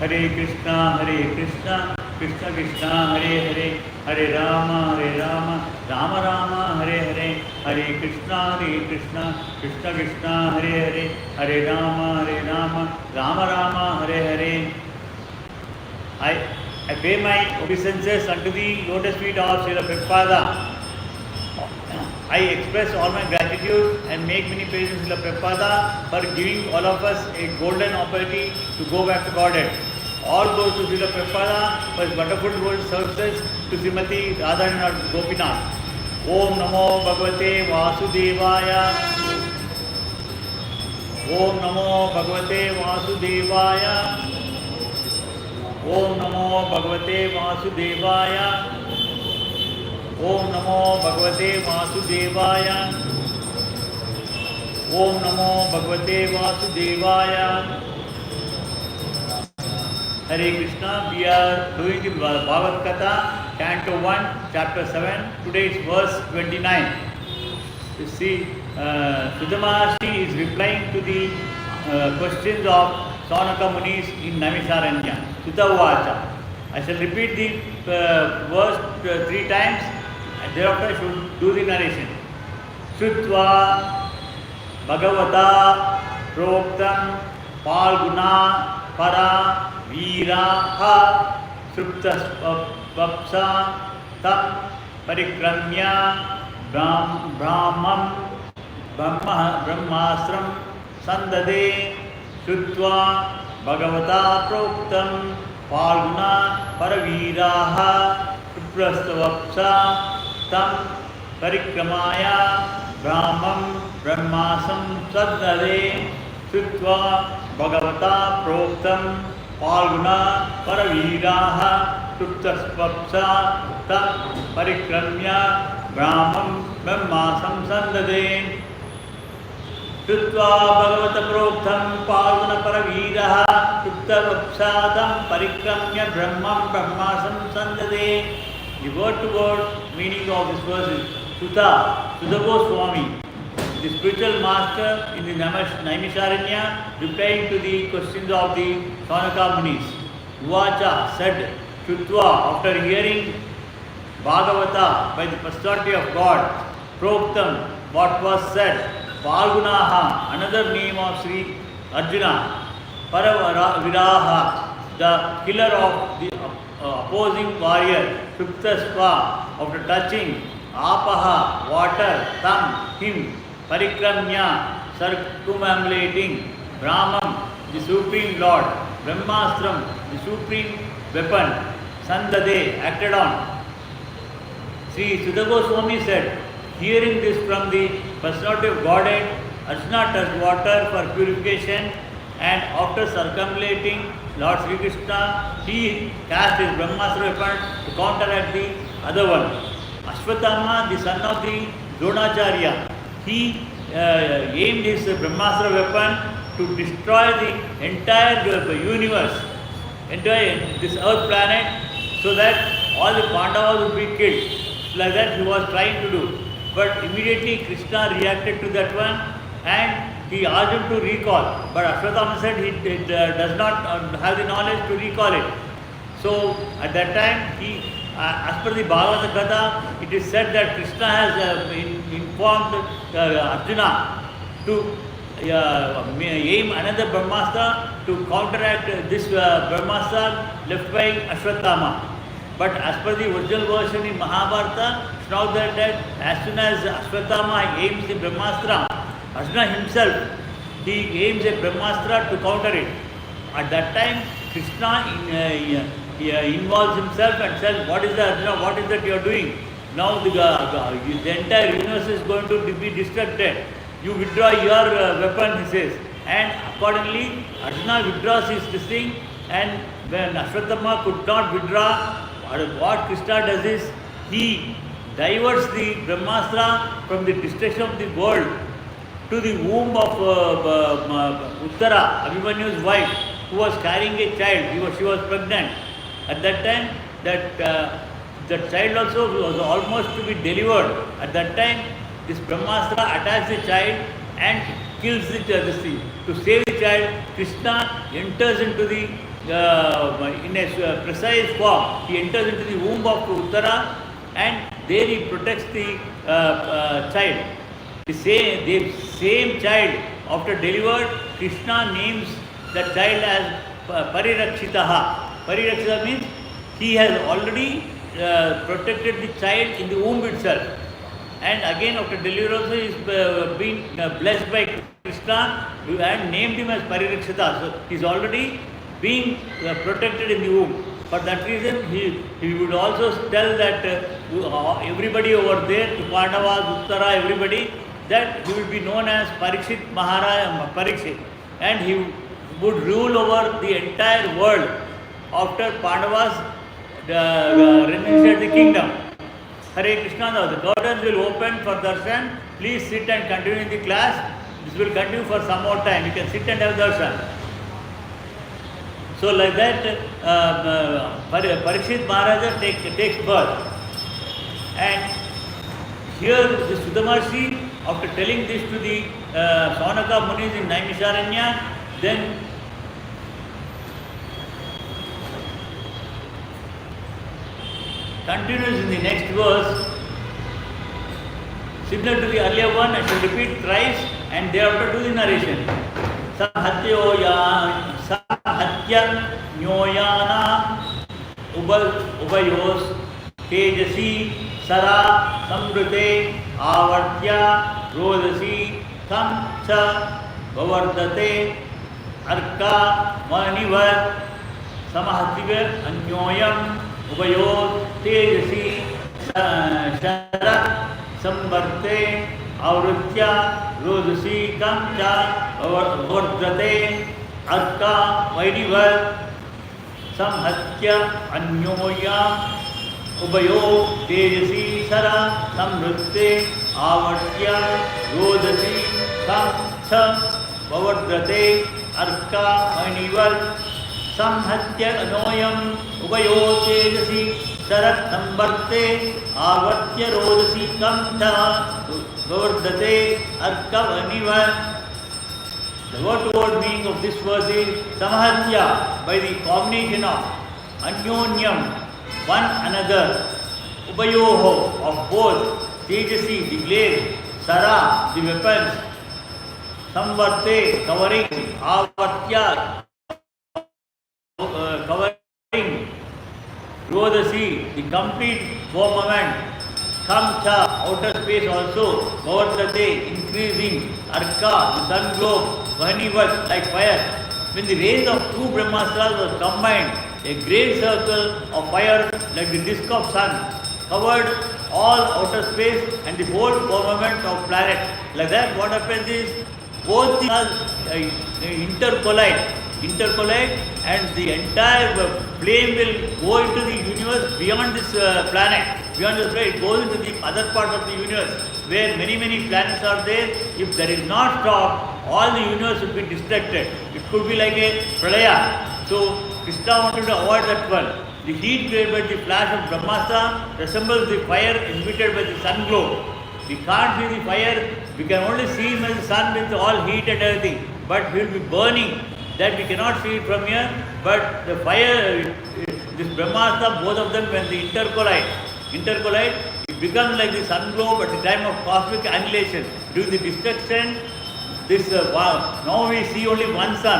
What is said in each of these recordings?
Hare Krishna, Krishna Krishna, Hare Rama, Rama Rama, Hare Krishna, Krishna Krishna, Hare Rama, Rama Rama, Hare. I pay my obeisances unto the lotus feet of Srila Prabhupada. I express all my gratitude and make many praises to Srila Prabhupada for giving all of us a golden opportunity to go back to Godhead. All goes to Srila Prabhupada for his wonderful world services to Srimati Radharani Gopinath. Om Namo Bhagavate Vasudevaya. Om Namo Bhagavate Vasudevaya. Om Namo Bhagavate Vasudevaya. Om Namo Bhagavate Vasudevaya. Om Namo Bhagavate Vasudevaya. Hare Krishna, we are doing the Bhagavath Katha, Canto 1, Chapter 7. Today is verse 29. You see, Sudamaharshi is replying to the questions of Saunaka Munis in Naimisharanya. Sutavacha. I shall repeat the verse 3 times and thereafter I should do the narration. Shrutva Bhagavata Proktam Palguna Para Viraha Sruptasvapsa Tam Parikramya Brahmam Brahmasram Sandade Shrutva Bhagavata Proktam Palguna Paraviraha Sruptasvapsa Tam Parikramaya Brahmam Brahmasam Sandade Shrutva Bhagavata Proktam Palguna Paraviraha Sruptasvapsa Tam Parikramya Brahmam Brahmasam Sandade Shrutva Bhagavata Proktam Palguna Paraviraha Sruptasvapsa Tam Parikramya Brahmam Brahmasam Sandade. The word to word meaning of this verse is Sudha Goswami, the spiritual master in the Naimisharanya, replying to the questions of the Saunaka Munis. Uvacha said, Shrutva, after hearing Bhagavata by the personality of God, Proktam, what was said, Palgunaha, another name of Sri Arjuna, Paraviraha, the killer of the opposing warrior, Shruptasva, after touching, Apaha, water, Tam, him, Parikramya, circumambulating, Brahman, the Supreme Lord, Brahmastram, the Supreme Weapon, Sandade, acted on. Sri Sudha Goswami said, hearing this from the personality of Godhead, Arjuna touched water for purification and after circumambulating Lord Sri Krishna, he cast his Brahmastra weapon to counteract the other one. Ashwatthama, the son of the Dronacharya, he aimed his Brahmastra weapon to destroy the entire universe, entire this earth planet, so that all the Pandavas would be killed. Like that he was trying to do. But immediately Krishna reacted to that one and he asked him to recall. But Ashwatthama said he does not have the knowledge to recall it. So at that time, as per the Bhagavath Katha, it is said that Krishna has informed Arjuna to aim another Brahmastra to counteract this Brahmastra left by Ashwatthama. But as per the original version in Mahabharata, it's not that as soon as Ashwatthama aims the Brahmastra, Arjuna himself, he aims a Brahmastra to counter it. At that time, Krishna involves himself and says, what is that, Arjuna, what is that you are doing? Now the entire universe is going to be destructed. You withdraw your weapon, he says. And accordingly, Arjuna withdraws his thing, and when Ashwatthama could not withdraw, what Krishna does is, he diverts the Brahmastra from the destruction of the world to the womb of Uttara, Abhimanyu's wife, who was carrying a child. She was pregnant. At that time, that child also was almost to be delivered. At that time, this Brahmastra attacks the child and kills this thing. To save the child, Krishna enters into the in a precise form. He enters into the womb of Uttara and there he protects the child. The same child, after delivered, Krishna names the child as Parirakshitaha. Parirakshita means he has already protected the child in the womb itself. And again after delivery also he is being blessed by Krishna and named him as Parirakshita. So he is already being protected in the womb. For that reason he would also tell that everybody over there, to Pandavas, Uttara, everybody, that he will be known as Parikshit Maharaj Parikshit, and he would rule over the entire world after Pandavas renunciated the kingdom. Hare Krishna, now the curtains will open for darshan. Please sit and continue the class. This will continue for some more time. You can sit and have darshan. So like that, Parikshit Maharaja takes birth. And here the Sudamarshi, after telling this to the Saunaka Munis in Naimisharanya, then continues in the next verse, similar to the earlier one. I shall repeat thrice and thereafter do the narration. Samhatya nyoyana ubayos tejasi sara samrute avartya rodasi tam cha bhavardate arka manivar samhatya anyoyam ubayos tejasi sara samvarte avritya rodasi tam cha bhavardate arka manivar samhatya anyoyam ubayo tejasi sara samrutte avartya rodasi tam cha bhavardate arka manivar samhatya anoyam ubayo tejasi sara samvarte avartya rodasi tam cha bhavardate arka manivar. The word-to-word meaning of this verse is Samahatya, by the combination of Anyonyam, one another, Ubayoho, of both, Tejasi, the blade, Sara, the weapons, Samvarte, covering, Avartya, covering, Rodasi, the complete firmament, Kamcha, outer space also, Bhavardate, increasing, Arka, the sun globe, Vahanivat, like fire. When the rays of two Brahmastras were combined, a great circle of fire like the disk of sun covered all outer space and the whole firmament of planet. Like that, what happens is both the intercollide and the entire flame will go into the universe beyond this planet. Beyond this planet, it goes into the other part of the universe where many planets are there. If there is not stop, all the universe will be distracted. It could be like a pralaya. So Krishna wanted to avoid that one. The heat created by the flash of Brahmastra resembles the fire emitted by the sun globe. We can't see the fire, we can only see him as the sun with all heat and everything. But we will be burning. That we cannot see it from here. But the fire, this Brahmastra, both of them, when they intercollide, it becomes like the sun globe at the time of cosmic annihilation. During the destruction, this now we see only one sun.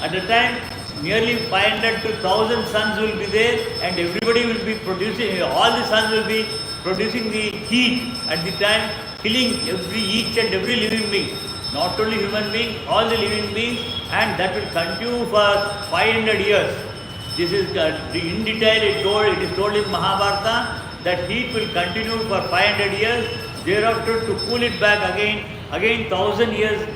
At the time, nearly 500 to 1000 suns will be there, and everybody will be producing, all the suns will be producing the heat at the time, killing each and every living being. Not only human beings, all the living beings, and that will continue for 500 years. This is in detail it is told in Mahabharata that heat will continue for 500 years. Thereafter, to cool it back again 1000 years,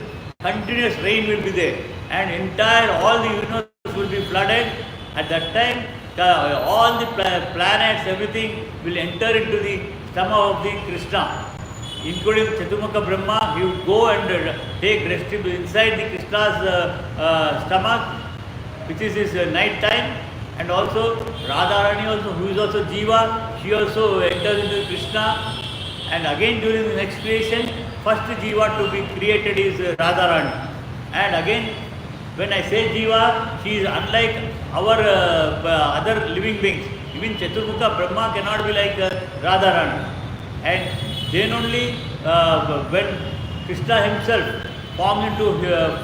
continuous rain will be there, and all the universe will be flooded. At that time, all the planets, everything will enter into the stomach of the Krishna, including Chaturmukha Brahma. He would go and take rest inside the Krishna's stomach, which is his night time. And also Radharani also, who is also Jiva, she also enters into Krishna. And again during the next creation, first Jiva to be created is Radharani. And again When I say Jiva, she is unlike our other living beings. Even Chaturmukha Brahma cannot be like Radharani. And then only when Krishna himself formed into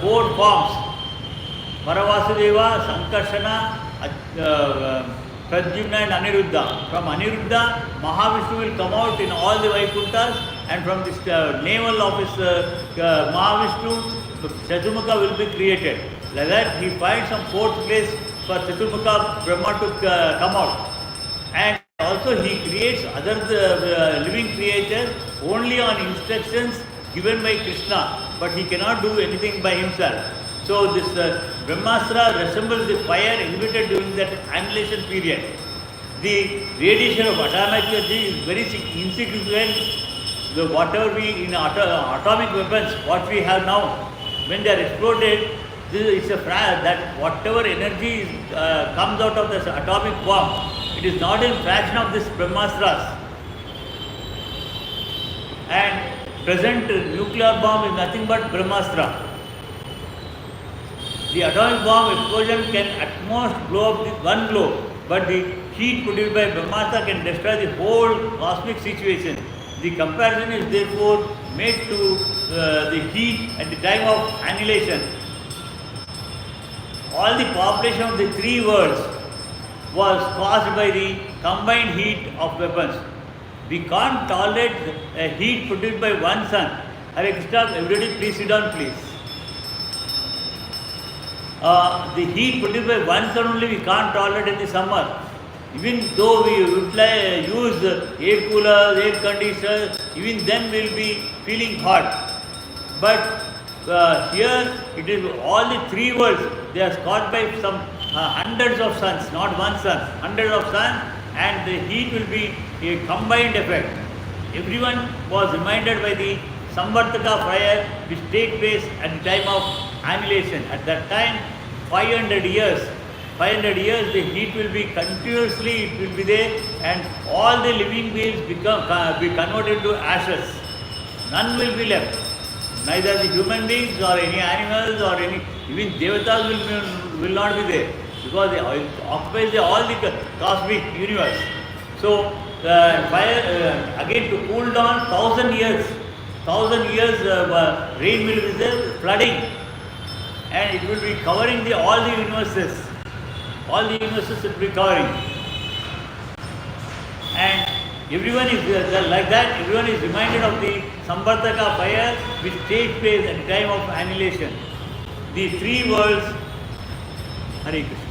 4 forms, Paravasudeva, Sankarshana, Pradyumna and Aniruddha. From Aniruddha, Mahavishnu will come out in all the Vaikunthas, and from this navel of his Mahavishnu, Chaturmukha will be created. Like that, he finds some 4th place for Chaturmukha Brahma to come out. And also he creates other living creatures only on instructions given by Krishna, but he cannot do anything by himself. So this Brahmastra resembles the fire exhibited during that annihilation period. The radiation of atomic energy is very insignificant. Whatever we in atomic weapons, what we have now, when they are exploded, it's a that whatever energy comes out of this atomic bomb, it is not in fraction of this Brahmastras. And present nuclear bomb is nothing but Brahmastra. The atomic bomb explosion can at most blow up the one globe, but the heat produced by Brahmastra can destroy the whole cosmic situation. The comparison is therefore made to the heat at the time of annihilation. All the population of the 3 worlds was caused by the combined heat of weapons. We can't tolerate a heat produced by one sun. Hare Krishna, everybody please sit down please. The heat produced by one sun only we can't tolerate in the summer. Even though we use air coolers, air conditioners, even then we will be feeling hot. But here it is all the 3 worlds, they are caught by some hundreds of suns, not one sun, hundreds of suns, and the heat will be a combined effect. Everyone was reminded by the Samvartaka fire which take place at the time of annihilation. At that time, 500 years, the heat will be continuously, it will be there, and all the living beings be converted to ashes. None will be left. Neither the human beings or any animals or any, even devatas will not be there, because they occupy all the cosmic universe. So fire again to cool down 1,000 years, rain will be there, flooding, and it will be covering all the universes. All the universes will be covering, and everyone is like that. Everyone is reminded of the Samvartaka fire which takes place at the time of annihilation. The 3 worlds, Hare Krishna.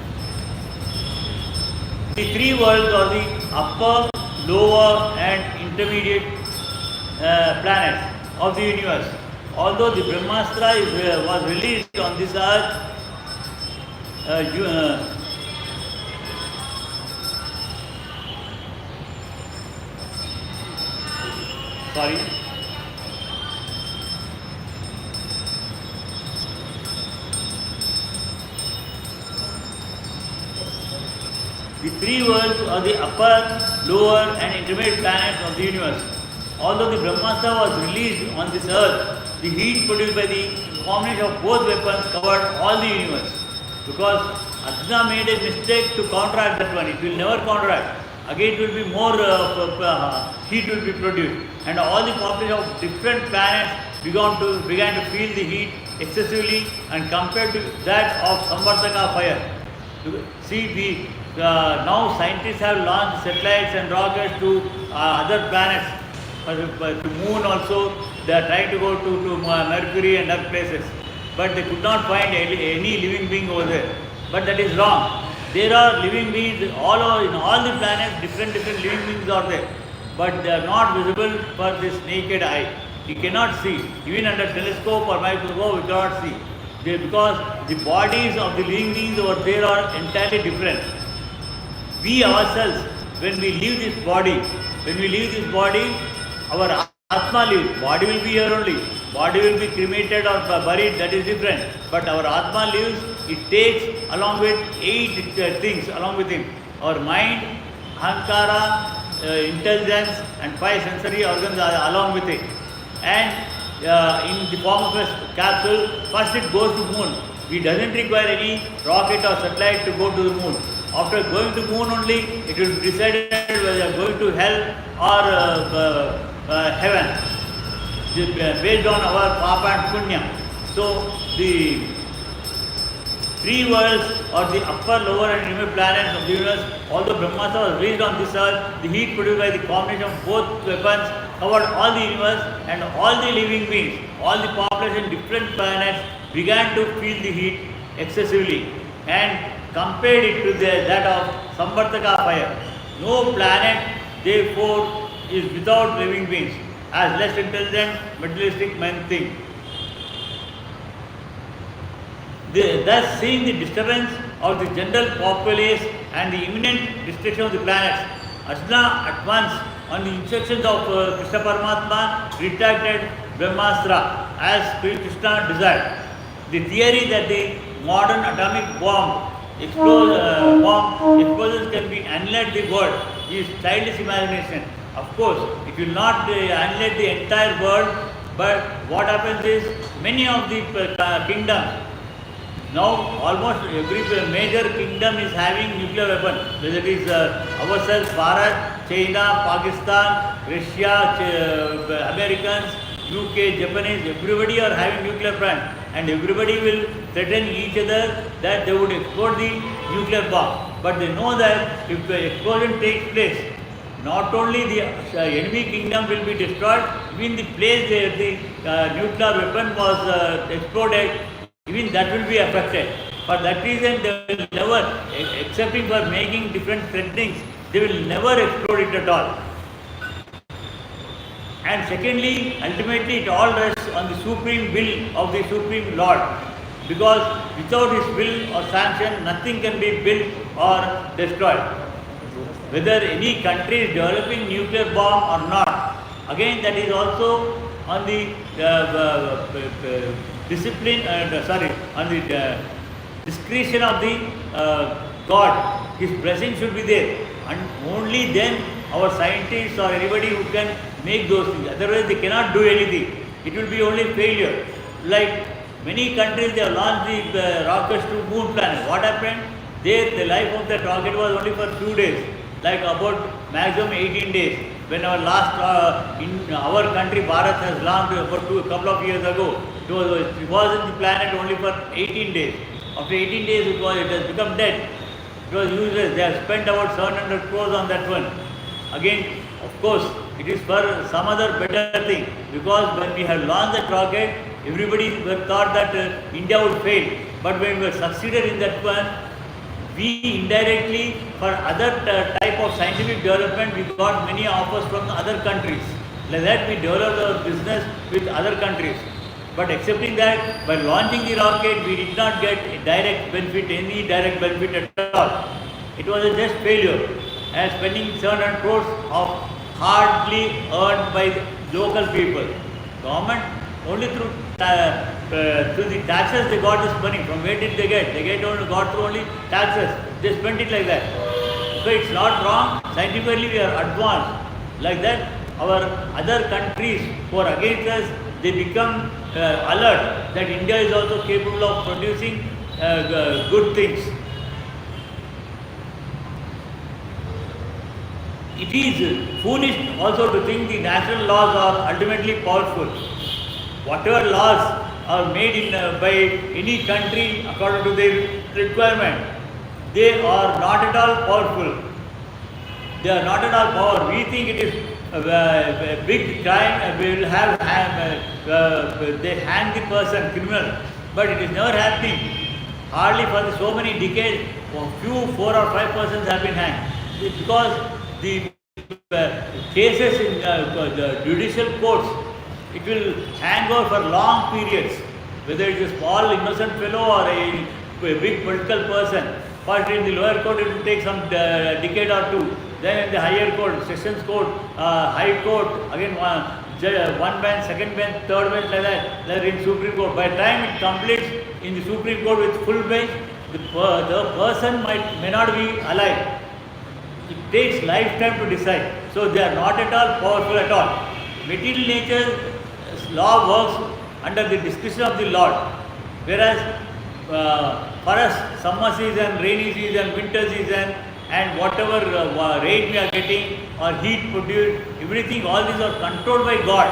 The 3 worlds are the upper, lower, and intermediate planets of the universe. Although the Brahmastra was released on this earth, the 3 worlds are the upper, lower, and intermediate planets of the universe. Although the Brahmastra was released on this earth, the heat produced by the combination of both weapons covered all the universe. Because Athni made a mistake to counteract that one, it will never counteract. Again it will be more heat will be produced, and all the population of different planets began to feel the heat excessively, and compared to that of Samvartaka fire. See, now scientists have launched satellites and rockets to other planets, to moon also. They are trying to go to Mercury and other places, but they could not find any living being over there. But that is wrong. There are living beings all over, in all the planets, different living beings are there, but they are not visible for this naked eye. You cannot see. Even under telescope or microscope, we cannot see. Because the bodies of the living beings over there are entirely different. We ourselves, when we leave this body, our Atma lives. Body will be here only. Body will be cremated or buried, that is different. But our Atma lives, it takes along with 8 things along with him. Our mind, Ahankara, intelligence, and 5 sensory organs are along with it. And in the form of a capsule, first it goes to moon. We doesn't require any rocket or satellite to go to the moon. After going to moon only, it will be decided whether you are going to hell or heaven, based on our papa and punya. So the three worlds or the upper, lower and middle planets of the universe, although Brahmastra was raised on this earth, the heat produced by the combination of both weapons covered all the universe, and all the living beings, all the population in different planets began to feel the heat excessively and compared it to that of Samvartaka fire. No planet, therefore, is without living beings, as less intelligent materialistic men think. Thus, seeing the disturbance of the general populace and the imminent destruction of the planets, Arjuna at once, on the instructions of Krishna Paramatma, retracted Brahmastra as Sri Krishna desired. The theory that the modern atomic bomb explosions can be annihilate the world is childish imagination. Of course, it will not annihilate the entire world, but what happens is many of the kingdoms, now almost every major kingdom is having nuclear weapon, whether it is ourselves, Bharat, China, Pakistan, Russia, Americans, UK, Japanese, everybody are having nuclear plant, and everybody will threaten each other that they would explode the nuclear bomb. But they know that if the explosion takes place, not only the enemy kingdom will be destroyed, even the place where the nuclear weapon was exploded, even that will be affected. For that reason, they will never, excepting for making different threatenings, they will never explode it at all. And secondly, ultimately it all rests on the supreme will of the Supreme Lord. Because without His will or sanction, nothing can be built or destroyed. Whether any country is developing nuclear bomb or not, again that is also on the discipline, on the discretion of the God. His blessing should be there, and only then our scientists or anybody who can make those things. Otherwise, they cannot do anything. It will be only failure. Like many countries, they have launched the rockets to moon planet. What happened? There, the life of that rocket was only for few days, like about maximum 18 days. When our last, in our country, Bharat has launched about a couple of years ago, it was in the planet only for 18 days. After 18 days, it has become dead. It was useless. They have spent about 700 crores on that one. Again, of course, it is for some other better thing, because when we have launched that rocket, everybody thought that India would fail. But when we succeeded in that one, we indirectly, for other type of scientific development, we got many offers from other countries. Like that, we developed our business with other countries. But excepting that, by launching the rocket, we did not get a direct benefit, any direct benefit at all. It was a just failure. And spending 700 crores of hardly earned by the local people. Government, only through the taxes they got this money. From where did they get? They got through only taxes. They spent it like that. So it's not wrong. Scientifically we are advanced. Like that, our other countries who are against us, they become alert that India is also capable of producing good things. It is foolish also to think the natural laws are ultimately powerful. Whatever laws are made by any country according to their requirement, they are not at all powerful. They are not at all powerful. We think it is a big crime, we will have they hang the person, criminal, but it is never happening. Hardly for so many decades, few 4 or 5 persons have been hanged. It's because the cases in the judicial courts, it will hang over for long periods, whether it is a small innocent fellow or a big political person. First in the lower court, it will take some decade or two. Then in the higher court, sessions court, high court, again one bench, second bench, third bench, like that. Then in Supreme Court. By the time it completes in the Supreme Court with full bench, the person may not be alive. It takes lifetime to decide. So they are not at all powerful at all. Material nature's law works under the discretion of the Lord. Whereas for us, summer season, rainy season, winter season, and whatever rain we are getting or heat produced, everything, all these are controlled by God.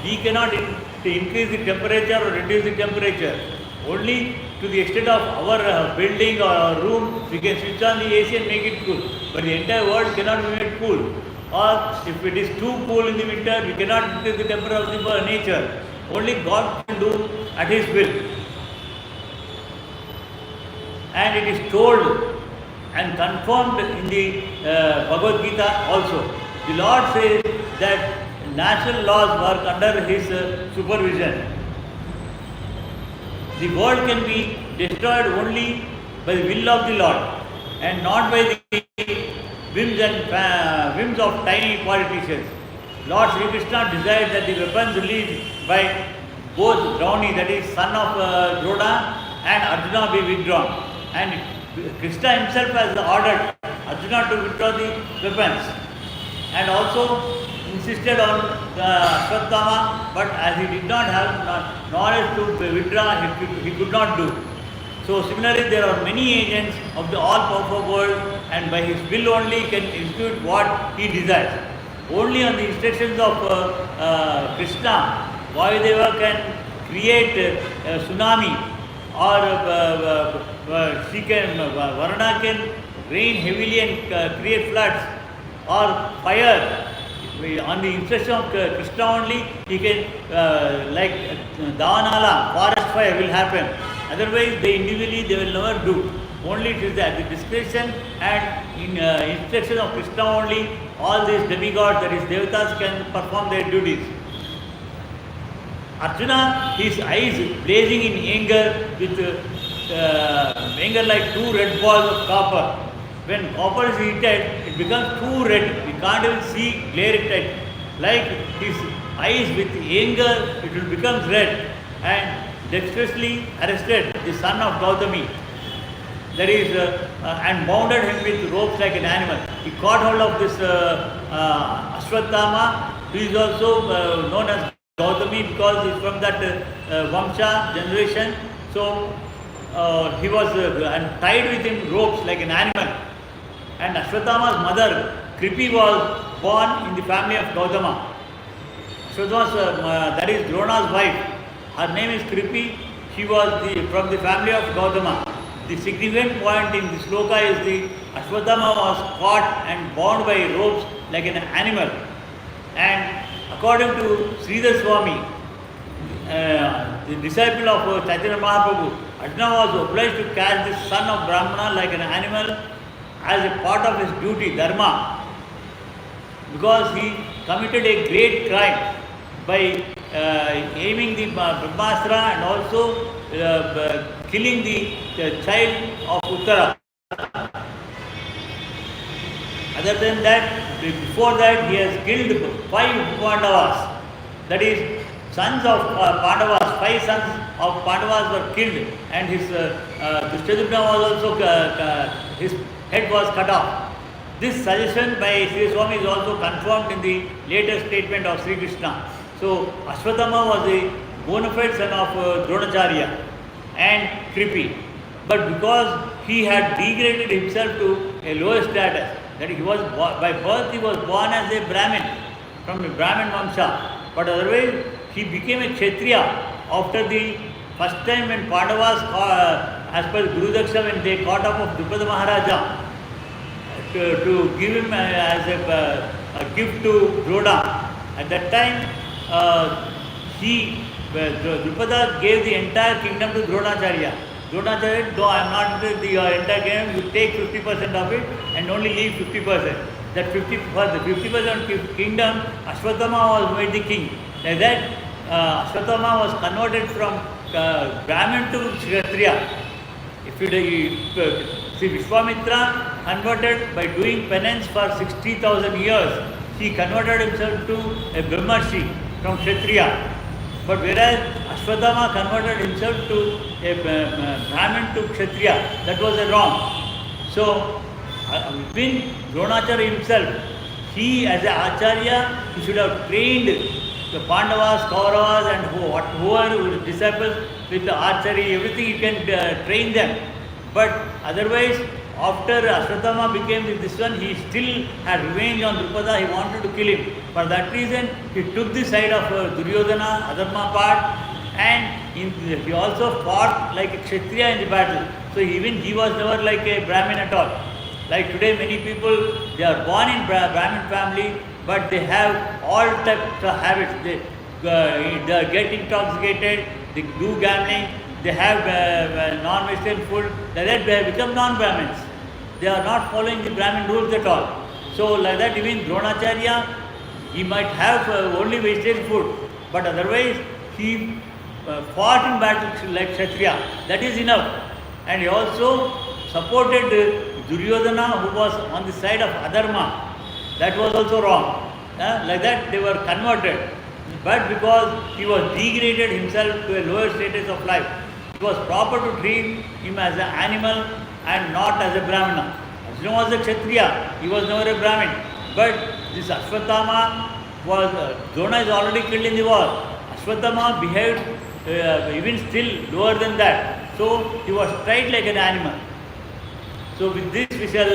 We cannot increase the temperature or reduce the temperature. Only to the extent of our building or our room, we can switch on the AC and make it cool. But the entire world cannot be made cool. Or if it is too cool in the winter, we cannot increase the temperature of the nature. Only God can do at His will. And it is told and confirmed in the Bhagavad Gita also. The Lord says that natural laws work under His supervision. The world can be destroyed only by the will of the Lord and not by the whims of tiny politicians. Lord Sri Krishna desired that the weapons released by both Drauni, that is son of Drona, and Arjuna be withdrawn. And Krishna himself has ordered Arjuna to withdraw the weapons and also insisted on Ashwatthama, but as he did not have knowledge to withdraw, he could not do. So similarly, there are many agents of the all-powerful world, and by his will only he can execute what he desires. Only on the instructions of Krishna, Vayudeva can create a tsunami, or she can, Varuna can rain heavily and create floods, or fire. On the instruction of Krishna only, he can, like Davanala, forest fire will happen. Otherwise, they individually they will never do. Only it is at the discretion and in instruction of Krishna only, all these demigods, that is Devatas, can perform their duties. Arjuna, his eyes blazing in anger with anger like two red balls of copper. When copper is heated, it becomes too red. We can't even see, glare it at. Like his eyes with anger, it will become red. And dexterously arrested the son of Gautami. That is, and bounded him with ropes like an animal. He caught hold of this Ashwatthama, who is also known as Gautami because he is from that Vamsha generation. So he was and tied with him ropes like an animal. And Ashwatthama's mother, Kripi, was born in the family of Gautama. Ashwatthama's, that is Drona's wife. Her name is Kripi. She was from the family of Gautama. The significant point in the sloka is the Ashwatthama was caught and bound by ropes like an animal. And according to Sridhar Swami, the disciple of Chaitanya Mahaprabhu, Arjuna was obliged to catch the son of Brahmana like an animal as a part of his duty, dharma, because he committed a great crime by aiming the Brahmastra and also killing the child of Uttara. Other than that, before that, he has killed 5 Pandavas, that is, sons of Pandavas, 5 sons of Pandavas were killed, and his Drishtadumna was also, his head was cut off. This suggestion by Sri Swami is also confirmed in the later statement of Sri Krishna. So, Ashwatthama was a bona fide son of Dronacharya and Kripi. But because he had degraded himself to a lower status, that he was by birth he was born as a Brahmin from a Brahmin Vamsha, but otherwise he became a Kshatriya after the first time when Pandavas, as per Guru Daksha, when they caught up of Drupada Maharaja to give him as a gift to Drona. At that time, Drupada gave the entire kingdom to Dronacharya. Dronacharya said, no, I am not the entire kingdom, you take 50% of it and only leave 50%. That 50% kingdom, Ashwatthama was made the king. Like that, Ashwatthama was converted from Brahmin to Kshatriya. If you see, Vishwamitra converted by doing penance for 60,000 years. He converted himself to a Brahmarshi from Kshatriya. But whereas Ashwatthama converted himself to a Brahmin to Kshatriya, that was wrong. So, within Dronacharya himself, he as an Acharya, he should have trained the Pandavas, Kauravas and whoever disciples with the archery, everything you can train them. But otherwise, after Ashwatthama became this one, he still had revenge on Drupada, he wanted to kill him. For that reason, he took the side of Duryodhana, Adharma part, and he also fought like a Kshatriya in the battle. So even he was never like a Brahmin at all. Like today many people, they are born in Brahmin family, but they have all types of habits. They get intoxicated, they do gambling, they have non-Western food, like that they have become non-Brahmins. They are not following the Brahmin rules at all. So like that even Dronacharya, he might have only vegetarian food, but otherwise he fought in battle like Kshatriya. That is enough. And he also supported Duryodhana, who was on the side of Adharma. That was also wrong. Like that they were converted. But because he was degraded himself to a lower status of life, it was proper to treat him as an animal and not as a Brahmana. Arjuna was a Kshatriya, he was never a Brahmin. But this Ashwatthama was, Drona is already killed in the war. Ashwatthama behaved even still lower than that. So he was tried like an animal. So with this we shall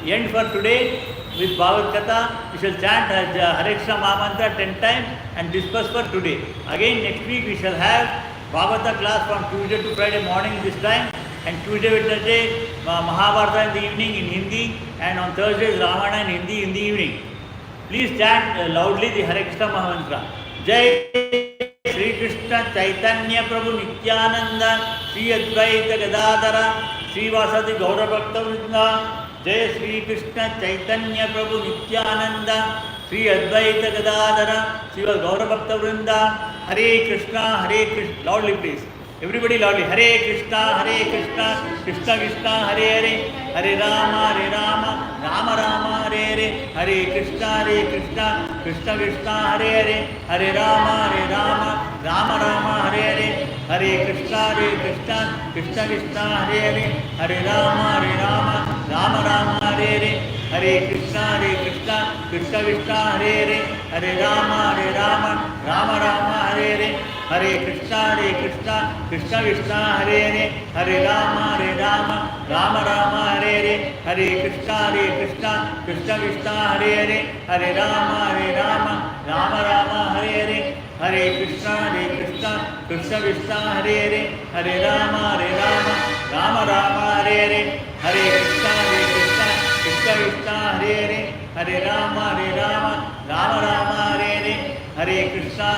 end for today with Bhagavath Katha. We shall chant Hare Krishna Mahamantra 10 times and disperse for today. Again next week we shall have Bhagavata class from Tuesday to Friday morning this time, and Tuesday, Wednesday Mahabharata in the evening in Hindi, and on Thursdays Ramayana in Hindi in the evening. Please chant loudly the Hare Krishna Mahamantra. Jai Shri Krishna Chaitanya Prabhu Nityananda Shri Advaita Gadadhara Shri Vasadi Gaura Bhakta Vrinda. Jai Shri Krishna Chaitanya Prabhu Nityananda Shri Advaita Gadadhara Shri Gaura Bhakta Vrinda. Hare Krishna, loudly please. Everybody loudly. Hare Krishna, Krishna Krishna, Hare Hare, Hare Rama, Rama Rama, Hare Hare, Hare Krishna, Krishna Krishna, Hare Hare, Hare Rama, Rama Rama, Hare Hare, Hare Krishna, Krishna Krishna, Hare Hare, Hare Rama, Rama Rama, Hare Hare, Hare Krishna, Krishna Krishna, Hare Hare, Hare Rama, Rama Rama, Hare Hare, Hare Krishna, Krishna Krishna, Hare Hare, Hare Rama, Rama Hare Hare, Hare Krishna, Krishna Krishna, Hare Hare, Hare Rama, Rama Hare Hare, Hare Krishna, Krishna Krishna, Hare Hare, Hare Rama, Rama Hare Hare, Hare Krishna, Krishna Krishna, Hare Hare, Hare Rama, Rama Hare Hare, Hare Krishna,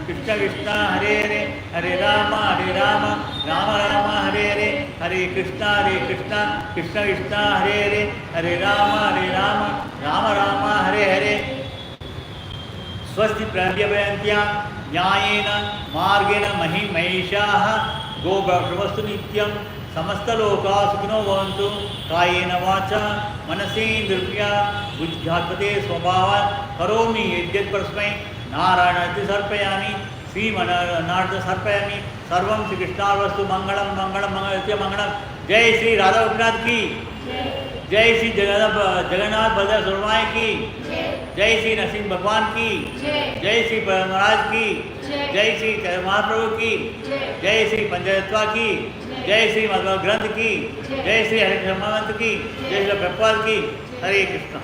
Krishna Krishna, Hare Hare, Hare Rama, Rama Hare Hare, Hare Krishna, Krishna Krishna, Hare Hare, Hare Rama, Rama Hare Hare. Swasti Pravyavayantya Nyayena Margena Mahimeshaha Gobhavastu Nityam Samastaloka Sukhino Vantu Kayena Vacha Manasendrupya Buddhyatpate Swabhava Karomi Yajyat Prasmai Narayana Sarpayami Sri Narada Sarpayami Sarvam Shri Krishna Vastu Mangalam Mangalam Jai Sri Radha Gopinath ki Jai Sri Jagannath Baldar Surmai ki Jai Sri Narasimha Bhagwan ki Jai Sri Maharaj ki Jai Sri Mahaprabhu ki Jai Sri Pancharatva ki Jai Sri Madhva Granth ki Jai Sri Hare Krishna Mahamantra ki Jai Sri Prabhupada ki Hare Krishna.